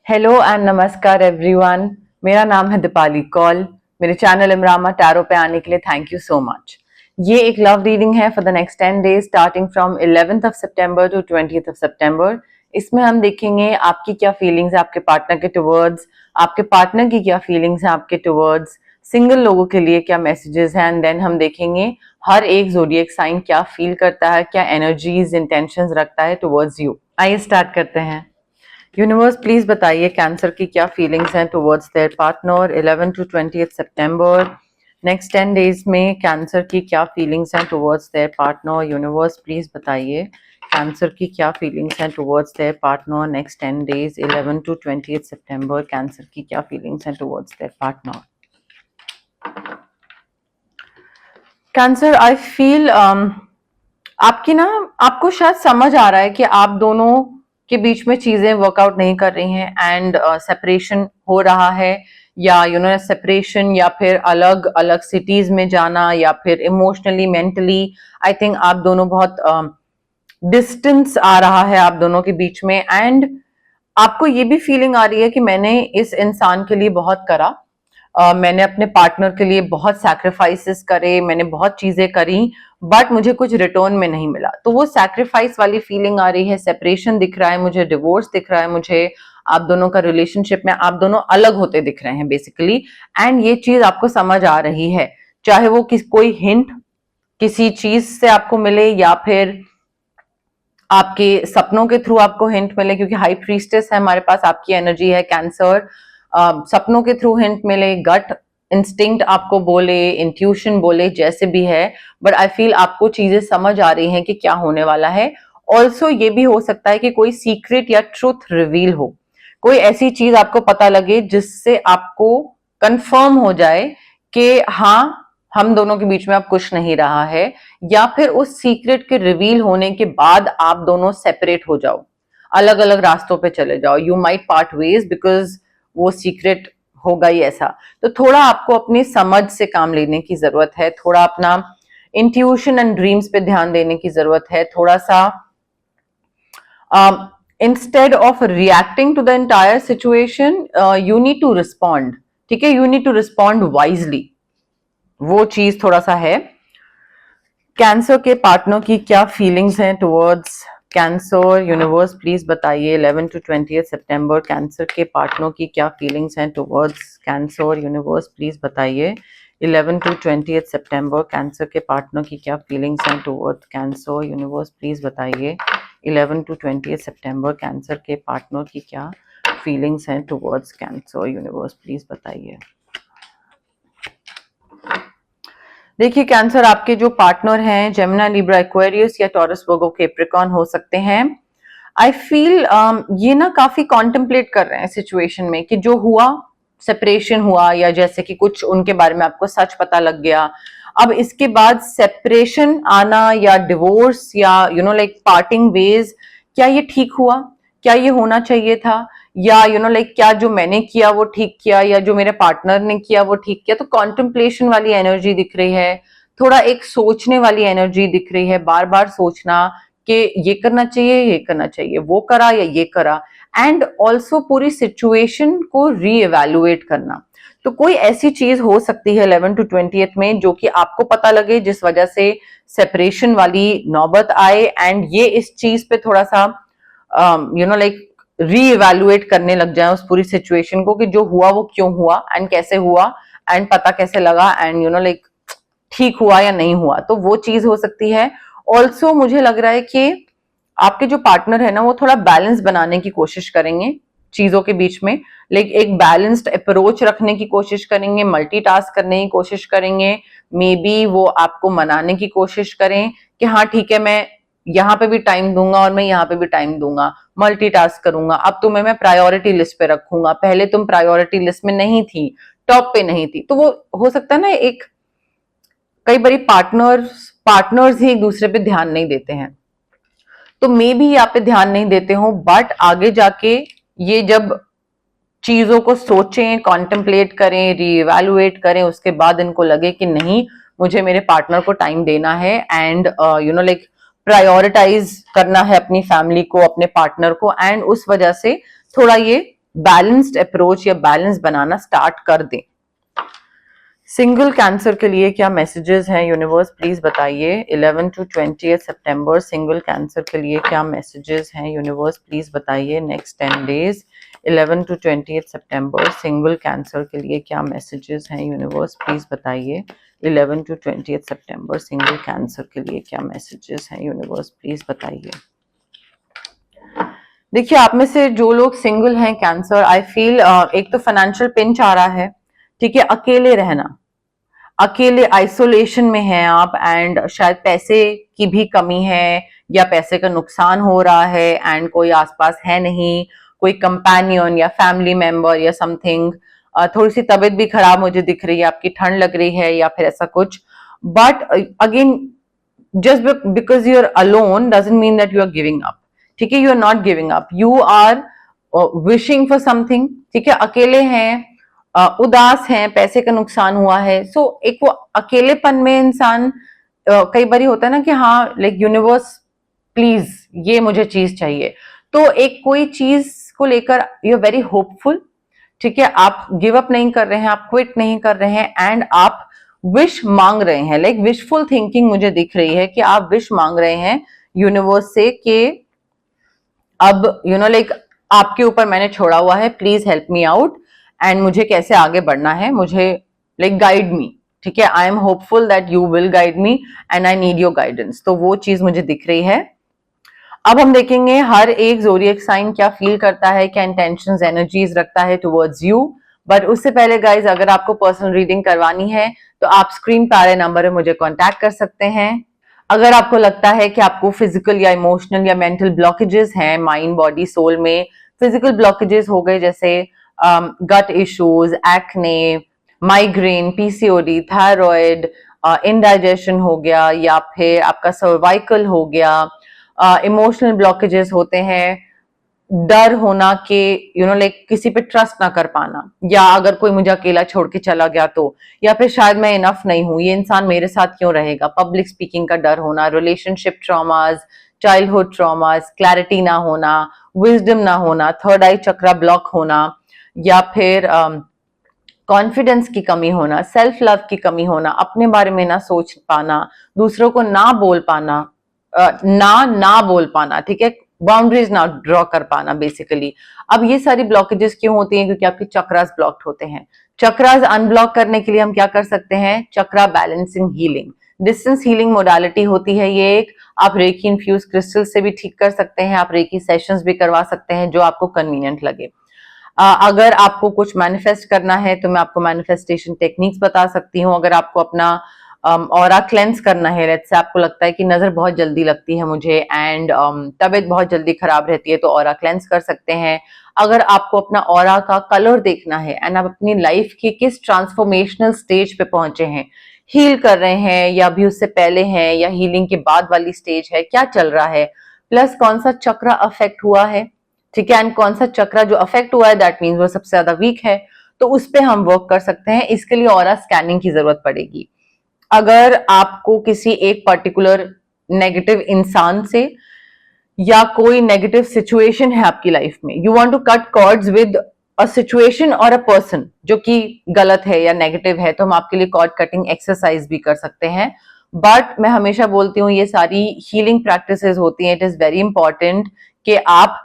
Hello and नमस्कार everyone. मेरा नाम है दीपाली कौल। मेरे चैनल इमरामा टैरो पे आने के लिए थैंक यू सो मच। ये एक लव रीडिंग है for the next 10 days starting from 11th of September to 20th of September. इसमें हम देखेंगे आपकी क्या फीलिंग्स है आपके पार्टनर के टुवर्ड्स, आपके पार्टनर की क्या फीलिंग्स है आपके टुवर्ड्स, सिंगल लोगों के लिए क्या मैसेजेस हैं, एंड देन हम देखेंगे हर एक ज़ोडिएक साइन क्या फील करता है, क्या एनर्जीज इंटेंशंस रखता है टुवर्ड्स यू। आइए स्टार्ट करते हैं। यूनिवर्स प्लीज बताइए कैंसर की क्या फीलिंग्स हैं towards their partner 11 to 20th September. Next 10 days में कैंसर की क्या फीलिंग्स हैं towards their partner. Universe please बताइए कैंसर की क्या फीलिंग्स हैं towards their partner. Next 10 days 11 to 20th September cancer की क्या फीलिंग्स हैं towards their partner. Cancer I feel आपको शायद समझ आ रहा है कि आप दोनों के बीच में चीजें वर्कआउट नहीं कर रही हैं एंड सेपरेशन हो रहा है, या सेपरेशन, या फिर अलग अलग सिटीज में जाना, या फिर इमोशनली मेंटली आई थिंक आप दोनों बहुत डिस्टेंस आ रहा है आप दोनों के बीच में। एंड आपको ये भी फीलिंग आ रही है कि मैंने इस इंसान के लिए बहुत करा, मैंने अपने पार्टनर के लिए बहुत सैक्रिफाइसेस करे, मैंने बहुत चीजें करी, बट मुझे कुछ रिटर्न में नहीं मिला। तो वो सैक्रिफाइस वाली फीलिंग आ रही है, सेपरेशन दिख रहा है मुझे, डिवोर्स दिख रहा है मुझे, आप दोनों का रिलेशनशिप में आप दोनों अलग होते दिख रहे हैं बेसिकली। एंड ये चीज आपको समझ आ रही है, चाहे वो कोई हिंट किसी चीज से आपको मिले, या फिर आपके सपनों के थ्रू आपको हिंट मिले, क्योंकि हाई प्रीस्टेस है हमारे पास, आपकी एनर्जी है कैंसर। सपनों के थ्रू हिंट मिले, गट इंस्टिंक्ट आपको बोले, इंट्यूशन बोले, जैसे भी है, बट आई फील आपको चीजें समझ आ रही हैं कि क्या होने वाला है। ऑल्सो ये भी हो सकता है कि कोई सीक्रेट या ट्रुथ रिवील हो, कोई ऐसी चीज आपको पता लगे जिससे आपको कंफर्म हो जाए कि हाँ हम दोनों के बीच में अब कुछ नहीं रहा है, या फिर उस सीक्रेट के रिवील होने के बाद आप दोनों सेपरेट हो जाओ, अलग अलग रास्तों पे चले जाओ, you might part ways because वो सीक्रेट होगा ही ऐसा। तो थोड़ा आपको अपनी समझ से काम लेने की जरूरत है, थोड़ा अपना इंट्यूशन एंड ड्रीम्स पे ध्यान देने की जरूरत है, थोड़ा सा instead of reacting to the entire situation you need to respond. ठीक है, you need to respond wisely, वो चीज थोड़ा सा है। कैंसर के पार्टनर की क्या फीलिंग्स हैं टुवर्ड्स कैंसर। यूनिवर्स प्लीज बताइए 11 to 20th सितंबर कैंसर के पार्टनर की क्या फीलिंग्स हैं टुवर्ड्स कैंसर। यूनिवर्स प्लीज बताइए 11 to 20th सितंबर कैंसर के पार्टनर की क्या फीलिंग्स हैं टुवर्ड्स कैंसर। यूनिवर्स प्लीज बताइए 11 to 20th सितंबर कैंसर के पार्टनर की क्या फीलिंग्स हैं टुवर्ड्स कैंसर। यूनिवर्स प्लीज बताइए। देखिए कैंसर, आपके जो पार्टनर हैं जेमिनी, लिब्रा, एक्वेरियस या टॉरस, वर्गो, कैप्रिकॉर्न हो सकते हैं। आई फील ये ना काफी कॉन्टेम्पलेट कर रहे हैं सिचुएशन में कि जो हुआ, सेपरेशन हुआ, या जैसे कि कुछ उनके बारे में आपको सच पता लग गया, अब इसके बाद सेपरेशन आना या डिवोर्स या लाइक पार्टिंग वेज, क्या ये ठीक हुआ, क्या ये होना चाहिए था, या लाइक क्या जो मैंने किया वो ठीक किया, या जो मेरे पार्टनर ने किया वो ठीक किया। तो कॉन्टेम्पलेशन वाली एनर्जी दिख रही है, थोड़ा एक सोचने वाली एनर्जी दिख रही है, बार बार सोचना कि ये करना चाहिए, ये करना चाहिए, वो करा या ये करा, एंड ऑल्सो पूरी सिचुएशन को रीएवैल्यूएट करना। तो कोई ऐसी चीज हो सकती है 11 to 20th में जो कि आपको पता लगे, जिस वजह से सेपरेशन वाली नौबत आए, एंड ये इस चीज पे थोड़ा सा लाइक रीइवैल्यूएट करने लग जाए उस पूरी सिचुएशन को कि जो हुआ वो क्यों हुआ, एंड कैसे हुआ, एंड पता कैसे लगा, एंड लाइक ठीक हुआ या नहीं हुआ। तो वो चीज हो सकती है। ऑल्सो मुझे लग रहा है कि आपके जो पार्टनर है ना, वो थोड़ा बैलेंस बनाने की कोशिश करेंगे चीजों के बीच में, लाइक एक बैलेंस्ड अप्रोच रखने की कोशिश करेंगे, मल्टीटास्क करने की कोशिश करेंगे। मे बी वो आपको मनाने की कोशिश करें कि हाँ ठीक है, मैं यहाँ पे भी टाइम दूंगा और मैं यहाँ पे भी टाइम दूंगा, मल्टीटास्क करूंगा, अब तुम्हें मैं प्रायोरिटी लिस्ट पे रखूंगा, पहले तुम प्रायोरिटी लिस्ट में नहीं थी, टॉप पे नहीं थी। तो वो हो सकता है ना, एक कई बारी पार्टनर्स ही एक दूसरे पे ध्यान नहीं देते हैं, तो मे भी यहाँ पे ध्यान नहीं देते हो, बट आगे जाके ये जब चीजों को सोचें, कॉन्टेम्पलेट करें, रीइवैल्यूएट करें, उसके बाद इनको लगे कि नहीं मुझे मेरे पार्टनर को टाइम देना है, एंड लाइक प्रायोरिटाइज करना है अपनी फैमिली को, अपने पार्टनर को, एंड उस वजह से थोड़ा ये बैलेंस्ड अप्रोच या बैलेंस बनाना स्टार्ट कर दें। सिंगल कैंसर के लिए क्या मैसेजेस हैं यूनिवर्स, प्लीज बताइए। 11 to 20 सितंबर सिंगल कैंसर के लिए क्या मैसेजेस हैं यूनिवर्स, प्लीज बताइए। Next 10 days 11 to 20 September single cancer के लिए क्या मैसेजेस हैं यूनिवर्स, प्लीज बताइए। 11 to 20 सितंबर सिंगल कैंसर के लिए क्या मैसेजेस हैं यूनिवर्स, प्लीज बताइए। देखिए, आप में से जो लोग सिंगल हैं कैंसर, आई फील एक तो फाइनेंशियल पिंच आ रहा है, ठीक है, अकेले रहना, अकेले आइसोलेशन में हैं आप, एंड शायद पैसे की भी कमी है या पैसे का नुकसान हो रहा है, एंड कोई आसपास है नहीं, कोई कंपेनियन या फैमिली मेंबर या समथिंग। थोड़ी सी तबीयत भी खराब मुझे दिख रही है, आपकी ठंड लग रही है या फिर ऐसा कुछ। But again, just because you are alone doesn't mean that you are giving up, ठीक है, you are not giving up, you are wishing for something, ठीक है। अकेले हैं, उदास हैं, पैसे का नुकसान हुआ है, सो एक वो अकेलेपन में इंसान कई बार होता है ना कि हाँ, लाइक यूनिवर्स प्लीज ये मुझे चीज चाहिए, तो एक कोई चीज को लेकर यू आर वेरी होपफुल, ठीक है, आप गिव अप नहीं कर रहे हैं, आप क्विट नहीं कर रहे हैं, एंड आप विश मांग रहे हैं, लाइक विशफुल थिंकिंग मुझे दिख रही है कि आप विश मांग रहे हैं यूनिवर्स से कि अब लाइक आपके ऊपर मैंने छोड़ा हुआ है, please help me out, and मुझे कैसे आगे बढ़ना है, मुझे लाइक गाइड मी, ठीक है, I am hopeful that you will guide me and I need your guidance, तो वो चीज मुझे दिख रही है। अब हम देखेंगे हर एक ज़ोडिएक साइन क्या फील करता है, क्या इंटेंशंस एनर्जीज रखता है टुवर्ड्स यू। बट उससे पहले गाइज, अगर आपको पर्सनल रीडिंग करवानी है तो आप स्क्रीन पे आ रहे नंबर पे मुझे कांटेक्ट कर सकते हैं। अगर आपको लगता है कि आपको फिजिकल या इमोशनल या मेंटल ब्लॉकेजेस हैं माइंड बॉडी सोल में, फिजिकल ब्लॉकेजेस हो गए जैसे gut issues, acne, migraine, PCOD, thyroid, indigestion हो गया, या फिर आपका सर्वाइकल हो गया, इमोशनल ब्लॉकेजेस होते हैं, डर होना कि लाइक किसी पे ट्रस्ट ना कर पाना, या अगर कोई मुझे अकेला छोड़ के चला गया तो, या फिर शायद मैं इनफ नहीं हूं, ये इंसान मेरे साथ क्यों रहेगा, पब्लिक स्पीकिंग का डर होना, relationship traumas, childhood traumas, clarity ना होना, विजडम ना होना, थर्ड आई चक्रा ब्लॉक होना, या फिर कॉन्फिडेंस की कमी होना, सेल्फ लव की कमी होना, अपने बारे में ना सोच पाना, दूसरों को ना बोल पाना, ना बोल पाना, ठीक है, बाउंड्रीज ना ड्रॉ कर पाना बेसिकली। अब ये सारी ब्लॉकेजेस क्यों होती हैं? क्योंकि आपके चक्रास ब्लॉक्ड होते हैं। चक्रास अनब्लॉक करने के लिए हम क्या कर सकते हैं? Chakra balancing healing, distance healing modality होती है ये एक। आप रेकी इन्फ्यूज क्रिस्टल से भी ठीक कर सकते हैं, आप रेकी सेशंस भी करवा सकते हैं, जो आपको कन्वीनियंट लगे। अगर आपको कुछ मैनिफेस्ट करना है तो मैं आपको मैनिफेस्टेशन टेक्निक्स बता सकती हूँ। अगर आपको अपना ऑरा क्लेंस करना है, लेट्स से आपको लगता है कि नजर बहुत जल्दी लगती है मुझे एंड तबीयत बहुत जल्दी खराब रहती है, तो ऑरा क्लेंस कर सकते हैं। अगर आपको अपना ऑरा का कलर देखना है एंड आप अपनी लाइफ की किस ट्रांसफॉर्मेशनल स्टेज पे पहुंचे हैं, हील कर रहे हैं या अभी उससे पहले हैं या हीलिंग के बाद वाली स्टेज है, क्या चल रहा है, प्लस कौन सा चक्र अफेक्ट हुआ है, ठीक है, एंड कौन सा चक्र जो अफेक्ट हुआ है दैट मीन्स वो सबसे ज्यादा वीक है, तो उस पे हम वर्क कर सकते हैं। इसके लिए ऑरा स्कैनिंग की जरूरत पड़ेगी। अगर आपको किसी एक पर्टिकुलर नेगेटिव इंसान से या कोई नेगेटिव सिचुएशन है आपकी लाइफ में, you want to cut cords with a situation और अ पर्सन जो कि गलत है या नेगेटिव है, तो हम आपके लिए कॉर्ड कटिंग एक्सरसाइज भी कर सकते हैं। बट मैं हमेशा बोलती हूँ ये सारी हीलिंग प्रैक्टिसेस होती हैं, इट इज वेरी इंपॉर्टेंट कि आप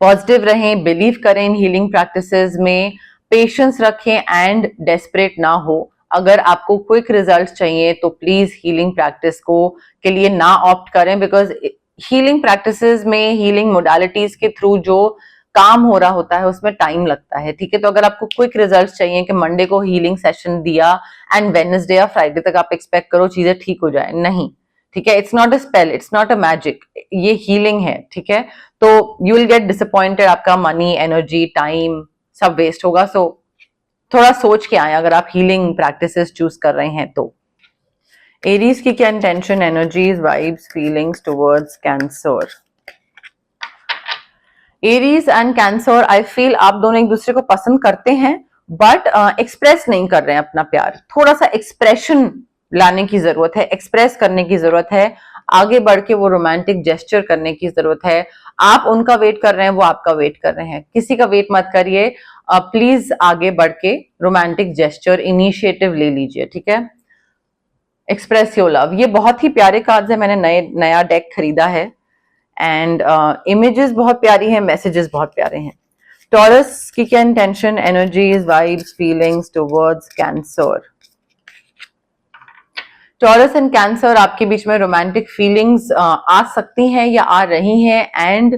पॉजिटिव रहें, बिलीव करें इन हीलिंग प्रैक्टिसेस में, पेशेंस रखें एंड डेस्परेट ना हो। अगर आपको क्विक रिजल्ट चाहिए तो प्लीज हीलिंग प्रैक्टिस को के लिए ना ऑप्ट करें, बिकॉज हीलिंग प्रैक्टिसेस में, हीलिंग मोडालिटीज के थ्रू जो काम हो रहा होता है उसमें टाइम लगता है, ठीक है। तो अगर आपको क्विक रिजल्ट चाहिए कि मंडे को हीलिंग सेशन दिया एंड वेडनेसडे या फ्राइडे तक आप एक्सपेक्ट करो चीजें ठीक हो जाए, नहीं, ठीक है। It's not a spell, it's not a magic, ये हीलिंग है, ठीक है। तो यू विल गेट डिसअपॉइंटेड, आपका मनी, एनर्जी, टाइम सब वेस्ट होगा। सो थोड़ा सोच के आए अगर आप हीलिंग प्रैक्टिसेस चूज कर रहे हैं तो। एरीज की क्या intention, energies, vibes, feelings towards cancer. Aries and cancer, I feel आप दोनों एक दूसरे को पसंद करते हैं बट एक्सप्रेस नहीं कर रहे हैं अपना प्यार। थोड़ा सा एक्सप्रेशन लाने की जरूरत है, एक्सप्रेस करने की जरूरत है। आगे बढ़ के वो रोमांटिक जेस्चर करने की जरूरत है। आप उनका वेट कर रहे हैं, वो आपका वेट कर रहे हैं, किसी का वेट मत करिए। प्लीज आगे बढ़ के रोमांटिक जेस्चर इनिशिएटिव ले लीजिए, ठीक है। एक्सप्रेस योर लव, ये बहुत ही प्यारे कार्ड्स है, मैंने नया डेक खरीदा है एंड इमेजेस बहुत प्यारी हैं, मैसेजेस बहुत प्यारे हैं। टॉरस की क्या intention, energies, vibes, feelings towards cancer. Taurus and cancer, आपके बीच में रोमांटिक फीलिंग्स आ सकती हैं या आ रही हैं, एंड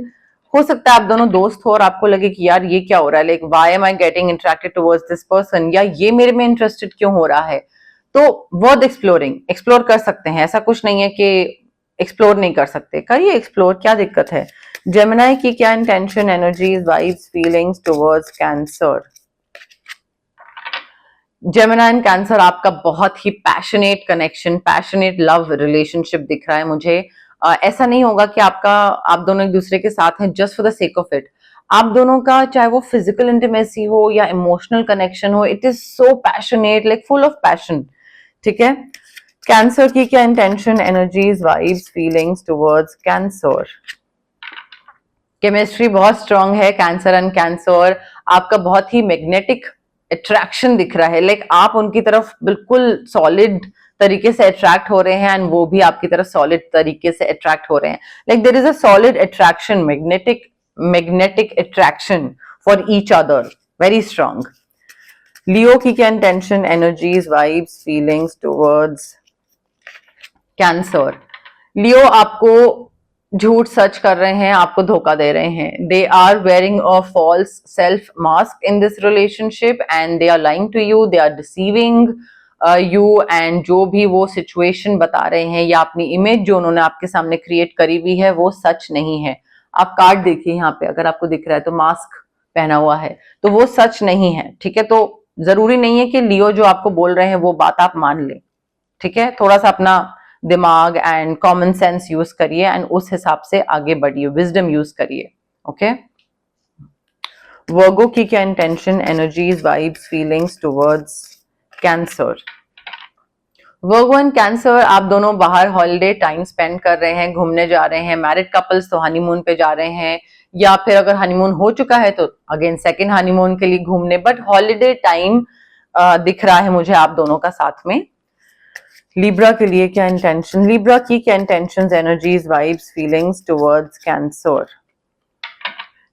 हो सकता है आप दोनों दोस्त हो और आपको लगे कि यार ये क्या हो रहा है, like why am I getting interacted towards this person, या ये मेरे में इंटरेस्टेड क्यों हो रहा है। तो वर्थ एक्सप्लोरिंग, एक्सप्लोर कर सकते हैं, ऐसा कुछ नहीं है कि एक्सप्लोर नहीं कर सकते, करिए एक्सप्लोर, क्या दिक्कत है। जेमिनी की क्या intention, energies, vibes, feelings towards Cancer. Gemini and Cancer, आपका बहुत ही passionate connection, passionate love relationship दिख रहा है मुझे। ऐसा नहीं होगा कि आप दोनों एक दूसरे के साथ हैं just for the sake of it. आप दोनों का चाहे वो फिजिकल इंटीमेसी हो या इमोशनल कनेक्शन हो, it is so passionate, like full of passion, ठीक है। कैंसर की क्या intention, energies, vibes, feelings towards cancer. Chemistry बहुत स्ट्रांग है कैंसर एंड कैंसर, आपका बहुत ही मैग्नेटिक अट्रैक्शन दिख रहा है, लाइक आप उनकी तरफ बिल्कुल सॉलिड तरीके से अट्रैक्ट हो रहे हैं एंड वो भी आपकी तरफ सॉलिड तरीके से अट्रैक्ट हो रहे हैं, like there is a solid attraction, magnetic attraction for each other, very strong. Leo की क्या intention, energies, vibes, feelings towards Cancer. Leo आपको झूठ सच कर रहे हैं, आपको धोखा दे रहे हैं। They are wearing a false self mask in this relationship and they are lying to you, they are deceiving you, and जो भी वो सिचुएशन बता रहे हैं या अपनी इमेज जो उन्होंने आपके सामने क्रिएट करी हुई है वो सच नहीं है। आप कार्ड देखिए यहाँ पे, अगर आपको दिख रहा है तो मास्क पहना हुआ है, तो वो सच नहीं है, ठीक है। तो जरूरी नहीं है कि लियो जो आपको बोल रहे हैं वो बात आप मान लें, ठीक है। थोड़ा सा अपना दिमाग एंड कॉमन सेंस यूज करिए एंड उस हिसाब से आगे बढ़िए, विजडम यूज करिए, ओके। वर्गो की क्या intention, energies, vibes, feelings towards cancer. Virgo and cancer, आप दोनों बाहर हॉलिडे टाइम स्पेंड कर रहे हैं, घूमने जा रहे हैं। मैरिड कपल्स तो हनीमून पे जा रहे हैं, या फिर अगर हनीमून हो चुका है तो अगेन सेकेंड हनीमून के लिए घूमने, बट हॉलिडे टाइम दिख रहा है मुझे आप दोनों का साथ में। लिब्रा के लिए क्या इंटेंशन, लिब्रा की क्या intentions, energies, vibes, feelings towards cancer.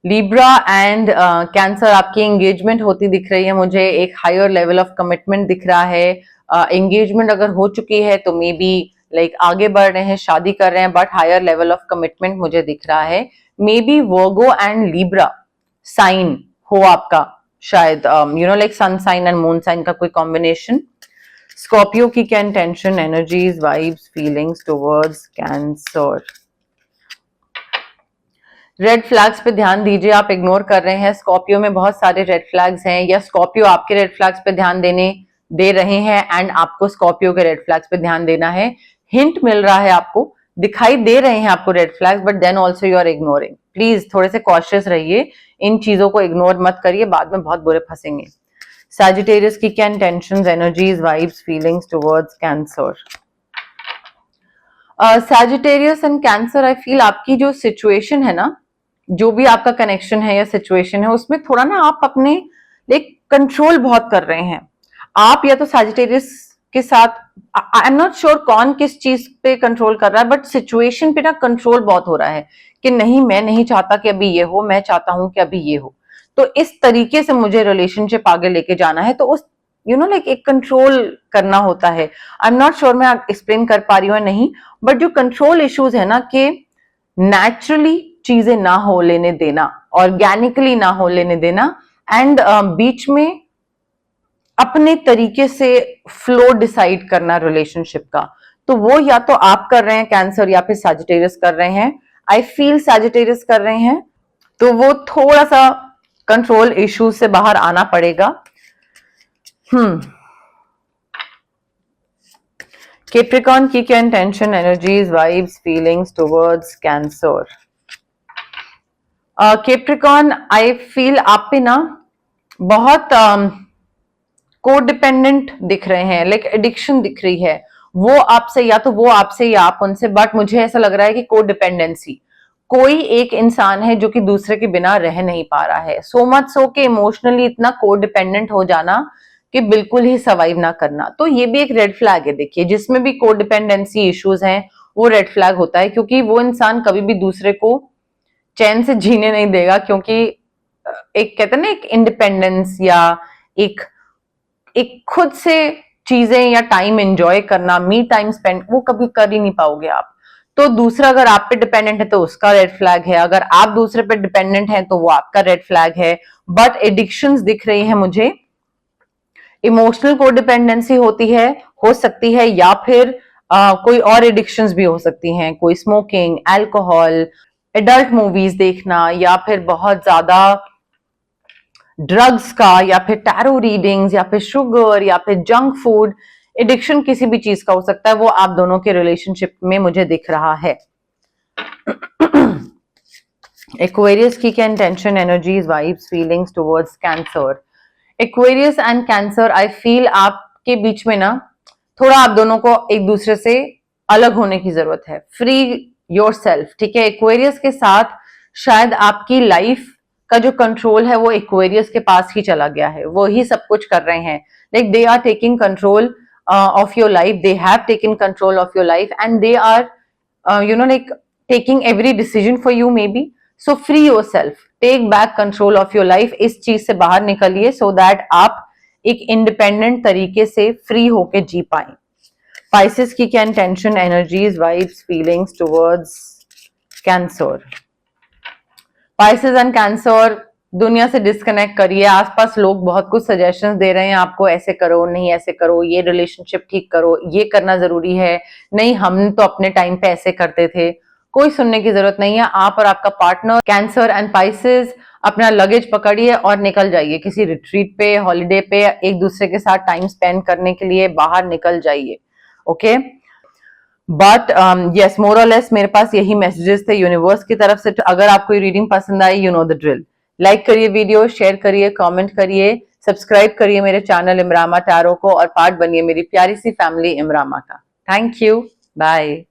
Libra and cancer, आपकी एंगेजमेंट होती दिख रही है मुझे, एक हायर लेवल ऑफ कमिटमेंट दिख रहा है। एंगेजमेंट अगर हो चुकी है तो मे बी लाइक आगे बढ़ रहे हैं, शादी कर रहे हैं, but higher level of commitment मुझे दिख रहा है। Maybe Virgo and Libra sign हो आपका, शायद you know like sun sign and moon sign का कोई कॉम्बिनेशन। स्कॉर्पियो की क्या intention, energies, vibes, feelings towards Cancer. Red flags पे ध्यान दीजिए, आप इग्नोर कर रहे हैं। स्कॉर्पियो में बहुत सारे रेड फ्लैग्स हैं, या स्कॉर्पियो आपके रेड फ्लैग्स पे ध्यान दे रहे हैं एंड आपको स्कॉर्पियो के रेड फ्लैग्स पे ध्यान देना है। हिंट मिल रहा है, आपको दिखाई दे रहे हैं आपको red flags, but then also you are ignoring. Please थोड़े से कॉशियस रहिए, इन चीजों को इग्नोर मत करिए, बाद में बहुत बुरे फंसेंगे। सैजिटेरियस की क्या intentions, energies, vibes, feelings towards cancer. Sagittarius and cancer, I feel आपकी जो सिचुएशन है ना, जो भी आपका कनेक्शन है या सिचुएशन है, उसमें थोड़ा ना आप अपने लाइक कंट्रोल बहुत कर रहे हैं। आप या तो सैजिटेरियस के साथ, आई एम नॉट श्योर कौन किस चीज पे कंट्रोल कर रहा है, बट सिचुएशन पे ना कंट्रोल बहुत हो रहा है कि नहीं मैं नहीं चाहता कि अभी ये हो, मैं चाहता हूं कि अभी ये हो। तो इस तरीके से मुझे रिलेशनशिप आगे लेके जाना है, तो उस यू नो लाइक एक कंट्रोल करना होता है। आई एम नॉट श्योर मैं एक्सप्लेन कर पा रही हूँ नहीं, बट जो कंट्रोल इश्यूज है ना, कि नेचुरली चीजें ना हो लेने देना, ऑर्गेनिकली ना हो लेने देना, एंड बीच में अपने तरीके से फ्लो डिसाइड करना रिलेशनशिप का, तो वो या तो आप कर रहे हैं कैंसर या फिर सैजिटेरियस कर रहे हैं। आई फील सैजिटेरियस कर रहे हैं, तो वो थोड़ा सा कंट्रोल इश्यूज से बाहर आना पड़ेगा। कैप्रिकॉर्न की क्या intention, energies, vibes, feelings towards cancer. Capricorn, I feel आप पे ना बहुत कोडिपेंडेंट दिख रहे हैं, लाइक एडिक्शन दिख रही है। वो आपसे, या तो वो आपसे या आप उनसे, बट मुझे ऐसा लग रहा है कि कोडिपेंडेंसी, कोई एक इंसान है जो कि दूसरे के बिना रह नहीं पा रहा है, सो मच सो कि इमोशनली इतना कोडिपेंडेंट हो जाना कि बिल्कुल ही सर्वाइव ना करना। तो ये भी एक रेड फ्लैग है। देखिए, जिसमें भी कोडिपेंडेंसी इश्यूज हैं वो रेड फ्लैग होता है, क्योंकि वो इंसान कभी भी दूसरे को चैन से जीने नहीं देगा, क्योंकि एक कहते हैं ना, एक इंडिपेंडेंस या एक एक खुद से चीजें या टाइम एंजॉय करना, मी टाइम स्पेंड, वो कभी कर ही नहीं पाओगे आप। तो दूसरा अगर आप पे डिपेंडेंट है तो उसका रेड फ्लैग है, अगर आप दूसरे पे डिपेंडेंट है तो वो आपका रेड फ्लैग है। बट एडिक्शंस दिख रही है मुझे, इमोशनल कोडिपेंडेंसी होती है, हो सकती है, या फिर कोई और एडिक्शंस भी हो सकती हैं, कोई स्मोकिंग, अल्कोहल, एडल्ट मूवीज देखना, या फिर बहुत ज्यादा ड्रग्स का, या फिर टैरो रीडिंग्स, या फिर शुगर, या फिर जंक फूड। एडिक्शन किसी भी चीज का हो सकता है, वो आप दोनों के रिलेशनशिप में मुझे दिख रहा है। एक्वेरियस की क्या intention, energies, vibes, feelings towards cancer. Aquarius and cancer, I feel आपके बीच में ना थोड़ा आप दोनों को एक दूसरे से अलग होने की जरूरत है, फ्री योर सेल्फ, ठीक है। एक्वेरियस के साथ शायद आपकी लाइफ का जो कंट्रोल है वो एक्वेरियस के पास ही चला गया है, वो ही सब कुछ कर रहे हैं। Like they are taking control of your life, they have taken control of your life, and they are like taking every decision for you maybe. So free yourself, take back control of your life, इस चीज से बाहर निकलिए so that आप एक independent तरीके से free होके जी पाए। पाइसेस की क्या intention, energies, vibes, feelings towards cancer. Pisces and cancer, दुनिया से डिस्कनेक्ट करिए। आसपास लोग बहुत कुछ सजेशंस दे रहे हैं आपको, ऐसे करो, नहीं ऐसे करो, ये रिलेशनशिप ठीक करो, ये करना जरूरी है, नहीं हम तो अपने टाइम पे ऐसे करते थे। कोई सुनने की जरूरत नहीं है। आप और आपका पार्टनर, कैंसर एंड पाइसेस, अपना लगेज पकड़िए और निकल जाइए किसी रिट्रीट पे, हॉलीडे पे, एक दूसरे के साथ टाइम स्पेंड करने के लिए बाहर निकल जाइए। ओके, बट यस, मोर और लेस मेरे पास यही मैसेजेस थे यूनिवर्स की तरफ से। अगर आपको ये रीडिंग पसंद आई, you know the drill, like करिए वीडियो, शेयर करिए, कमेंट करिए, सब्सक्राइब करिए मेरे चैनल इमरामा टैरो को, और पार्ट बनिए मेरी प्यारी सी फैमिली इमरामा का। Thank you, bye.